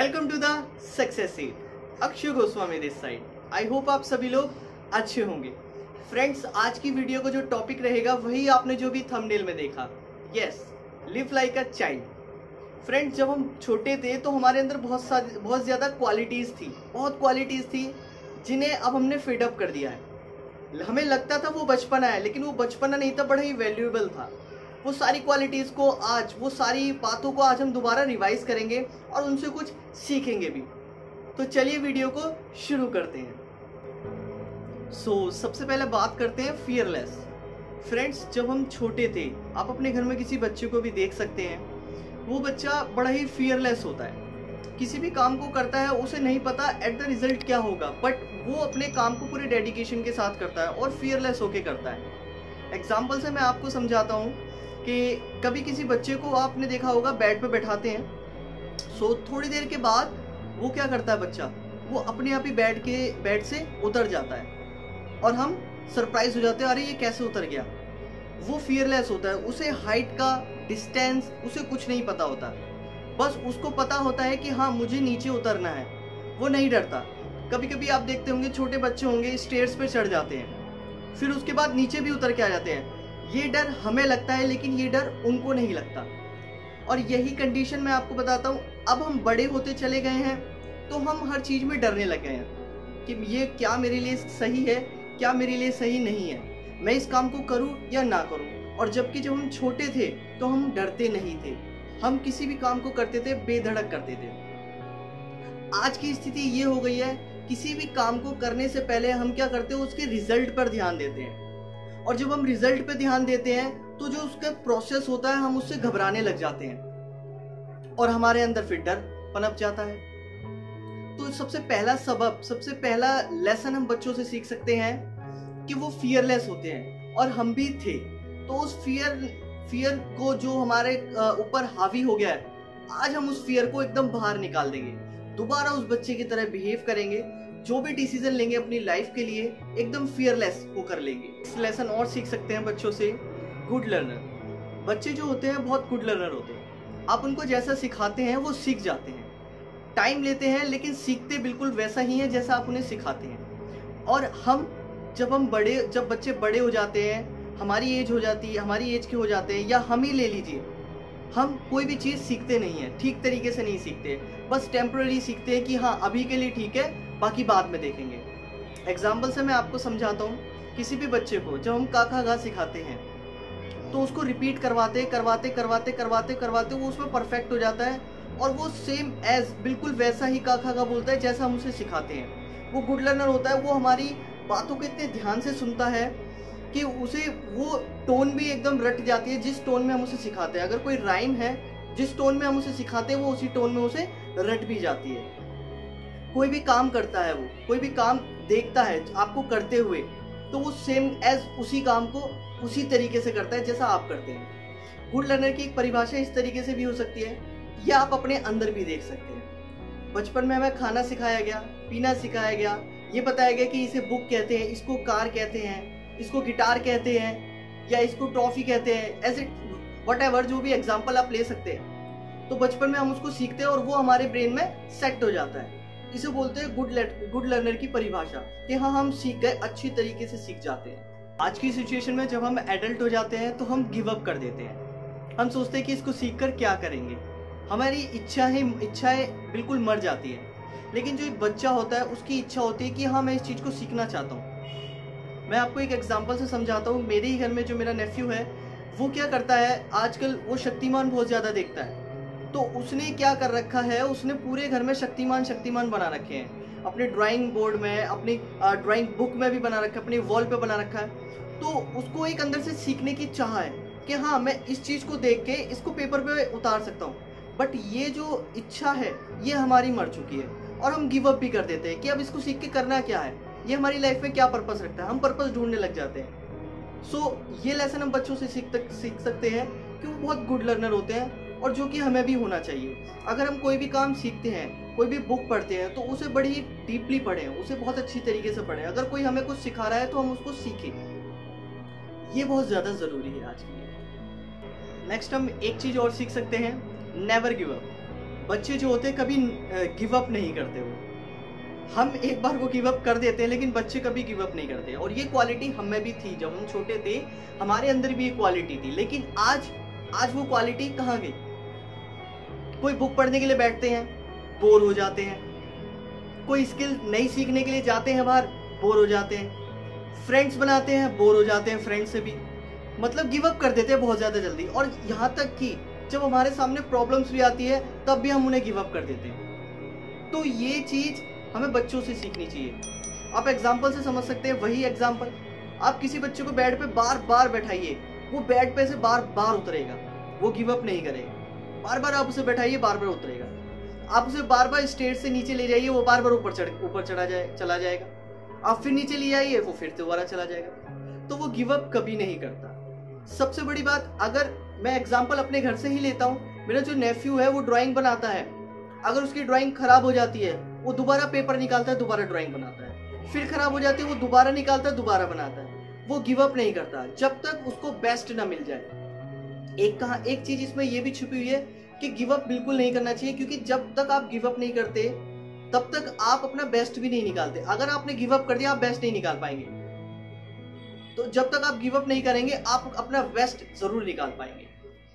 Welcome to the success seat. Akshay Goswami this side. I hope आप सभी लोग अच्छे होंगे। फ्रेंड्स, आज की वीडियो का जो टॉपिक रहेगा वही आपने जो भी थंबनेल में देखा, yes, live like a child. Friends, जब हम छोटे थे तो हमारे अंदर बहुत ज़्यादा क्वालिटीज़ थी जिन्हें अब हमने फीड अप कर दिया है। हमें लगता था वो बचपना है, लेकिन वो बचपना नहीं था, बड़ा ही वैल्यूएबल था। वो सारी क्वालिटीज़ को आज, वो सारी बातों को आज हम दोबारा रिवाइज करेंगे और उनसे कुछ सीखेंगे भी। तो चलिए वीडियो को शुरू करते हैं। सबसे पहले बात करते हैं फियरलेस। फ्रेंड्स, जब हम छोटे थे, आप अपने घर में किसी बच्चे को भी देख सकते हैं, वो बच्चा बड़ा ही फियरलेस होता है। किसी भी काम को करता है, उसे नहीं पता एट द रिजल्ट क्या होगा, बट वो अपने काम को पूरे डेडिकेशन के साथ करता है और फियरलेस होके करता है। एग्जाम्पल से मैं आपको समझाता हूँ कि कभी किसी बच्चे को आपने देखा होगा बेड पे बैठाते हैं, थोड़ी देर के बाद वो क्या करता है बच्चा, वो अपने आप ही बेड से उतर जाता है और हम सरप्राइज हो जाते हैं, अरे ये कैसे उतर गया। वो फियरलेस होता है, उसे हाइट का, डिस्टेंस, उसे कुछ नहीं पता होता। बस उसको पता होता है कि हाँ, मुझे नीचे उतरना है। वो नहीं डरता। कभी कभी आप देखते होंगे छोटे बच्चे होंगे स्टेयर्स पे चढ़ जाते हैं, फिर उसके बाद नीचे भी उतर के आ जाते हैं। ये डर हमें लगता है, लेकिन ये डर उनको नहीं लगता। और यही कंडीशन मैं आपको बताता हूँ, अब हम बड़े होते चले गए हैं तो हम हर चीज़ में डरने लग गए हैं कि ये क्या मेरे लिए सही है, क्या मेरे लिए सही नहीं है, मैं इस काम को करूँ या ना करूँ। और जबकि जब हम छोटे थे तो हम डरते नहीं थे, हम किसी भी काम को करते थे, बेधड़क करते थे। आज की स्थिति ये हो गई है, किसी भी काम को करने से पहले हम क्या करते हैं, उसके रिजल्ट पर ध्यान देते हैं। और जब हम रिजल्ट पे ध्यान देते हैं तो जो उसका प्रोसेस होता है, हम उससे घबराने लग जाते हैं और हमारे अंदर फिर डर पनप जाता है। तो सबसे पहला लेसन हम बच्चों से सीख सकते हैं कि वो फियरलेस होते हैं, और हम भी थे। तो उस फियर को जो हमारे ऊपर हावी हो गया है, आज हम उस फियर को एकदम बाहर निकाल देंगे। दोबारा उस बच्चे की तरह बिहेव करेंगे, जो भी डिसीजन लेंगे अपनी लाइफ के लिए एकदम फियरलेस होकर लेंगे। इस लेसन और सीख सकते हैं बच्चों से, गुड लर्नर। बच्चे जो होते हैं बहुत गुड लर्नर होते हैं। आप उनको जैसा सिखाते हैं वो सीख जाते हैं। टाइम लेते हैं लेकिन सीखते बिल्कुल वैसा ही है जैसा आप उन्हें सिखाते हैं। और हम जब बच्चे बड़े हो जाते हैं, हमारी एज हो जाती है, हमारी एज के हो जाते हैं, या हम ही ले लीजिए, हम कोई भी चीज़ सीखते नहीं है, ठीक तरीके से नहीं सीखते, बस टेम्पररी सीखते हैं कि हाँ अभी के लिए ठीक है, बाकी बाद में देखेंगे। एग्जाम्पल से मैं आपको समझाता हूँ। किसी भी बच्चे को जब हम का खा गा सिखाते हैं तो उसको रिपीट करवाते वो उसमें परफेक्ट हो जाता है, और वो सेम एज बिल्कुल वैसा ही का खा गा बोलता है जैसा हम उसे सिखाते हैं। वो गुड लर्नर होता है। वो हमारी बातों को इतने ध्यान से सुनता है कि उसे वो टोन भी एकदम रट जाती है जिस टोन में हम उसे सिखाते हैं। अगर कोई राइम है, जिस टोन में हम उसे सिखाते हैं वो उसी टोन में उसे रट भी जाती है। कोई भी काम करता है, वो कोई भी काम देखता है आपको करते हुए, तो वो सेम एज उसी काम को उसी तरीके से करता है जैसा आप करते हैं। गुड लर्नर की एक परिभाषा इस तरीके से भी हो सकती है, या आप अपने अंदर भी देख सकते हैं। बचपन में हमें खाना सिखाया गया, पीना सिखाया गया, ये बताया गया कि इसे बुक कहते हैं, इसको कार कहते हैं, इसको गिटार कहते हैं, या इसको ट्रॉफी कहते हैं, एज इट वट एवर, जो भी एग्जाम्पल आप ले सकते हैं। तो बचपन में हम उसको सीखते हैं और वो हमारे ब्रेन में सेट हो जाता है। इसे बोलते हैं गुड लर्नर की परिभाषा, कि हाँ हम सीख गए, अच्छी तरीके से सीख जाते हैं। आज की सिचुएशन में जब हम एडल्ट हो जाते हैं तो हम गिव अप कर देते हैं। हम सोचते हैं कि इसको सीखकर क्या करेंगे, हमारी इच्छाएं बिल्कुल मर जाती है। लेकिन जो एक बच्चा होता है उसकी इच्छा होती है कि हाँ मैं इस चीज़ को सीखना चाहता हूँ। मैं आपको एक एग्जाम्पल से समझाता हूँ। मेरे ही घर में जो मेरा नेफ्यू है, वो क्या करता है, आजकल वो शक्तिमान बहुत ज़्यादा देखता है। तो उसने क्या कर रखा है, उसने पूरे घर में शक्तिमान बना रखे हैं। अपने ड्राइंग बोर्ड में, अपनी ड्राइंग बुक में भी बना रखा है, अपने वॉल पे बना रखा है। तो उसको एक अंदर से सीखने की चाह है कि हाँ मैं इस चीज़ को देख के इसको पेपर पे उतार सकता हूँ। बट ये जो इच्छा है ये हमारी मर चुकी है, और हम गिव अप भी कर देते हैं कि अब इसको सीख के करना क्या है, ये हमारी लाइफ में क्या पर्पस रखता है, हम पर्पस ढूंढने लग जाते हैं। ये लेसन हम बच्चों से सीख सकते हैं कि वो बहुत गुड लर्नर होते हैं, और जो कि हमें भी होना चाहिए। अगर हम कोई भी काम सीखते हैं, कोई भी बुक पढ़ते हैं, तो उसे बड़ी डीपली पढ़ें, उसे बहुत अच्छी तरीके से पढ़ें। अगर कोई हमें कुछ सिखा रहा है तो हम उसको सीखें। ये बहुत ज़्यादा ज़रूरी है आज के लिए। नेक्स्ट हम एक चीज़ और सीख सकते हैं, नेवर गिव अप। बच्चे जो होते हैं कभी गिव अप नहीं करते। वो हम एक बार वो गिव अप कर देते हैं, लेकिन बच्चे कभी गिव अप नहीं करते। और ये क्वालिटी हम में भी थी, जब हम छोटे थे हमारे अंदर भी ये क्वालिटी थी। लेकिन आज वो क्वालिटी कहाँ गई? कोई बुक पढ़ने के लिए बैठते हैं, बोर हो जाते हैं। कोई स्किल नई सीखने के लिए जाते हैं बाहर, बोर हो जाते हैं। फ्रेंड्स बनाते हैं, बोर हो जाते हैं फ्रेंड्स से भी, मतलब गिव अप कर देते हैं बहुत ज़्यादा जल्दी। और यहाँ तक कि जब हमारे सामने प्रॉब्लम्स भी आती है तब भी हम उन्हें गिव अप कर देते हैं। तो ये चीज़ हमें बच्चों से सीखनी चाहिए। आप एग्जाम्पल से समझ सकते हैं। वही एग्जाम्पल, आप किसी बच्चे को बेड पे बार बार बैठाइए, वो बेड पे से बार बार उतरेगा, वो गिव अप नहीं करेगा। बार बार आप उसे बैठाइए, बार बार उतरेगा। आप उसे बार बार स्टेज से नीचे ले जाइए, वो बार बार ऊपर चला जाएगा। आप फिर नीचे ले आइए, वो फिर दोबारा चला जाएगा। तो वो गिव अप कभी नहीं करता। सबसे बड़ी बात, अगर मैं एग्जाम्पल अपने घर से ही लेता हूँ, मेरा जो नेफ्यू है वो ड्राइंग बनाता है। अगर उसकी ड्राइंग खराब हो जाती है, वो दोबारा पेपर निकालता है, दोबारा ड्राइंग बनाता है। फिर खराब हो जाती है, वो दोबारा निकालता है, दोबारा बनाता है। वो गिव अप नहीं करता जब तक उसको बेस्ट ना मिल जाए। एक चीज इसमें ये भी छुपी हुई है कि गिव अप बिल्कुल नहीं करना चाहिए, क्योंकि जब तक आप गिव अप नहीं करते तब तक आप अपना बेस्ट भी नहीं निकालते। अगर आपने गिव अप कर दिया, आप बेस्ट नहीं निकाल पाएंगे। तो जब तक आप गिव अप नहीं करेंगे, आप अपना बेस्ट जरूर निकाल पाएंगे।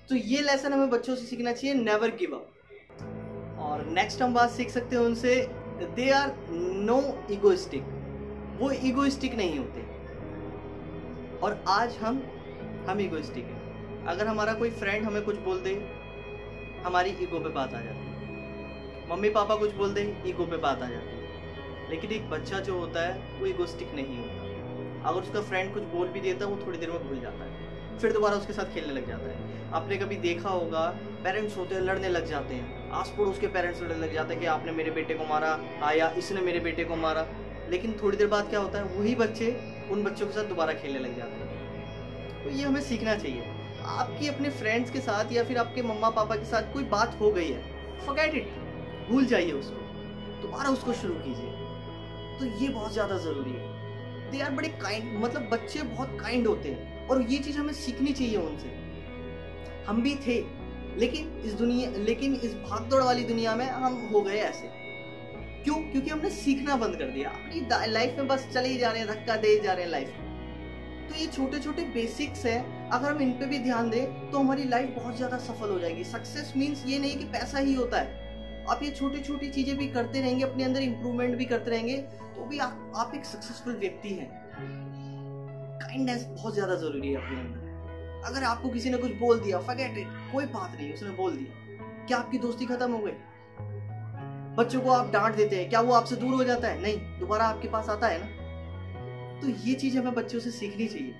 तो ये लेसन हमें बच्चों से सीखना चाहिए, नेवर गिव अप। और नेक्स्ट हम बात सीख सकते हैं उनसे, दे आर नो इगोइस्टिक। वो इगोइस्टिक नहीं होते। और आज हम इगोइस्टिक हैं। अगर हमारा कोई फ्रेंड हमें कुछ बोल दे, हमारी ईगो पे बात आ जाती है। मम्मी पापा कुछ बोल दे, ईगो पे बात आ जाती है। लेकिन एक बच्चा जो होता है वो इगोइस्टिक नहीं होता। अगर उसका फ्रेंड कुछ बोल भी देता है, वो थोड़ी देर में भूल जाता है, फिर दोबारा उसके साथ खेलने लग जाता है। आपने कभी देखा होगा, पेरेंट्स होते हैं लड़ने लग जाते हैं, आस पड़ोस के पेरेंट्स लड़ने लग जाते हैं कि आपने मेरे बेटे को मारा, आया इसने मेरे बेटे को मारा। लेकिन थोड़ी देर बाद क्या होता है, वही बच्चे उन बच्चों के साथ दोबारा खेलने लग जाते हैं। तो ये हमें सीखना चाहिए। आपकी अपने फ्रेंड्स के साथ या फिर आपके मम्मा पापा के साथ कोई बात हो गई है, फॉरगेट इट, भूल जाइए उसको, दोबारा उसको शुरू कीजिए। तो ये बहुत ज़्यादा ज़रूरी है। दे आर बड़े काइंड, मतलब बच्चे बहुत काइंड होते हैं और ये चीज़ हमें सीखनी चाहिए उनसे। हम भी थे, लेकिन इस भागदौड़ वाली दुनिया में हम हो गए ऐसे। क्यों? क्योंकि हमने सीखना बंद कर दिया। अपनी लाइफ में बस चले ही जा रहे हैं, धक्का दे जा रहे हैं लाइफ में। तो ये छोटे छोटे बेसिक्स हैं, अगर हम इन पे भी ध्यान दें तो हमारी लाइफ बहुत ज़्यादा सफल हो जाएगी। सक्सेस मीन्स ये नहीं कि पैसा ही होता है। आप ये छोटी छोटी चीज़ें भी करते रहेंगे, अपने अंदर इंप्रूवमेंट भी करते रहेंगे, तो भी आप एक सक्सेसफुल व्यक्ति हैं। काइंडनेस बहुत ज़्यादा ज़रूरी है अपने अंदर। अगर आपको किसी ने कुछ बोल दिया, फॉरगेट इट, कोई बात नहीं, उसने बोल दिया, क्या आपकी दोस्ती खत्म हो गई? बच्चों को आप डांट देते हैं, क्या वो आपसे दूर हो जाता है? नहीं, दोबारा आपके पास आता है ना। तो ये चीज़ हमें बच्चों से सीखनी चाहिए।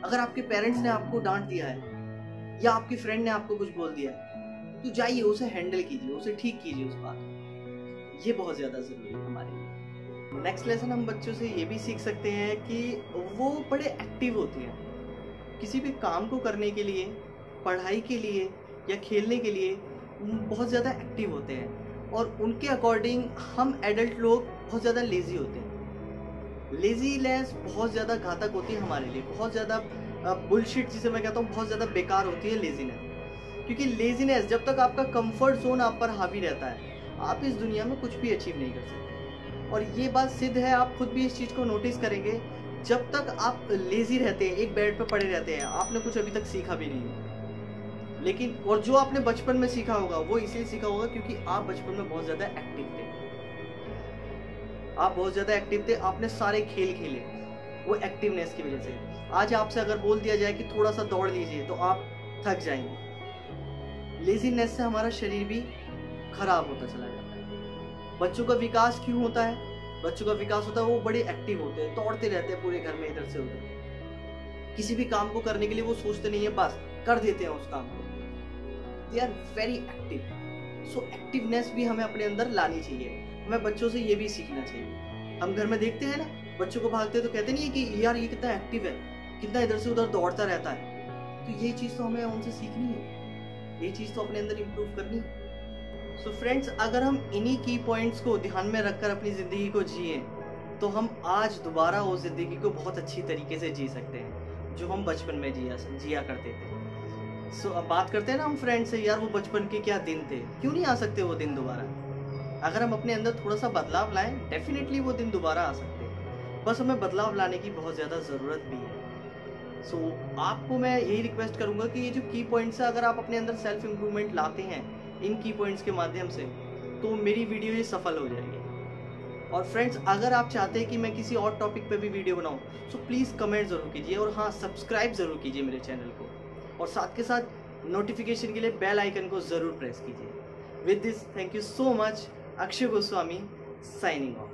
अगर आपके पेरेंट्स ने आपको डांट दिया है या आपकी फ्रेंड ने आपको कुछ बोल दिया है, तो जाइए उसे हैंडल कीजिए, उसे ठीक कीजिए उस बात। ये बहुत ज़्यादा ज़रूरी है हमारे लिए। नेक्स्ट लेसन हम बच्चों से ये भी सीख सकते हैं कि वो बड़े एक्टिव होते हैं। किसी भी काम को करने के लिए, पढ़ाई के लिए या खेलने के लिए बहुत ज़्यादा एक्टिव होते हैं। और उनके अकॉर्डिंग हम एडल्ट लोग बहुत ज़्यादा लेज़ी होते हैं। लेजीनेस बहुत ज़्यादा घातक होती है हमारे लिए, बहुत ज़्यादा बुलशिट जिसे मैं कहता हूँ, बहुत ज़्यादा बेकार होती है लेजीनेस। क्योंकि लेजीनेस, जब तक आपका कंफर्ट जोन आप पर हावी रहता है, आप इस दुनिया में कुछ भी अचीव नहीं कर सकते। और ये बात सिद्ध है, आप खुद भी इस चीज़ को नोटिस करेंगे। जब तक आप लेजी रहते हैं, एक बेड पर पड़े रहते हैं, आपने कुछ अभी तक सीखा भी नहीं। लेकिन और जो आपने बचपन में सीखा होगा वो इसलिए सीखा होगा क्योंकि आप बचपन में बहुत ज़्यादा एक्टिव थे। आप बहुत ज़्यादा एक्टिव थे, आपने सारे खेल खेले वो एक्टिवनेस की वजह से। आज आपसे अगर बोल दिया जाए कि थोड़ा सा दौड़ लीजिए तो आप थक जाएंगे। लेजीनेस से हमारा शरीर भी खराब होता चला जाता है। बच्चों का विकास क्यों होता है? बच्चों का विकास होता है, वो बड़े एक्टिव होते हैं, दौड़ते रहते हैं पूरे घर में इधर से उधर। किसी भी काम को करने के लिए वो सोचते नहीं है, बस कर देते हैं उस काम को। They are very active. So activeness भी हमें अपने अंदर लानी चाहिए। हमें बच्चों से ये भी सीखना चाहिए। हम घर में देखते हैं ना, बच्चों को भागते तो कहते नहीं है कि यार ये कितना एक्टिव है, कितना इधर से उधर दौड़ता रहता है। तो ये चीज़ तो हमें उनसे सीखनी है, ये चीज़ तो अपने अंदर इम्प्रूव करनी है। सो फ्रेंड्स, अगर हम इन्हीं की पॉइंट्स को ध्यान में रखकर अपनी ज़िंदगी को जिए तो हम आज दोबारा उस ज़िंदगी को बहुत अच्छी तरीके से जी सकते हैं जो हम बचपन में जिया करते थे। सो अब बात करते हैं ना हम फ्रेंड से, यार वो बचपन के क्या दिन थे, क्यों नहीं आ सकते वो दिन दोबारा। अगर हम अपने अंदर थोड़ा सा बदलाव लाएं, डेफिनेटली वो दिन दोबारा आ सकते हैं। बस हमें बदलाव लाने की बहुत ज़्यादा ज़रूरत भी है। सो आपको मैं यही रिक्वेस्ट करूंगा कि ये जो की पॉइंट्स है, अगर आप अपने अंदर सेल्फ इम्प्रूवमेंट लाते हैं इन की पॉइंट्स के माध्यम से, तो मेरी वीडियो ये सफल हो जाएगी। और फ्रेंड्स, अगर आप चाहते हैं कि मैं किसी और टॉपिक पे भी वीडियो बनाऊं, तो प्लीज़ कमेंट ज़रूर कीजिए, और हाँ, सब्सक्राइब ज़रूर कीजिए मेरे चैनल को, और साथ के साथ नोटिफिकेशन के लिए बेल आइकन को ज़रूर प्रेस कीजिए। With this, thank you so much. Akshay Goswami signing off.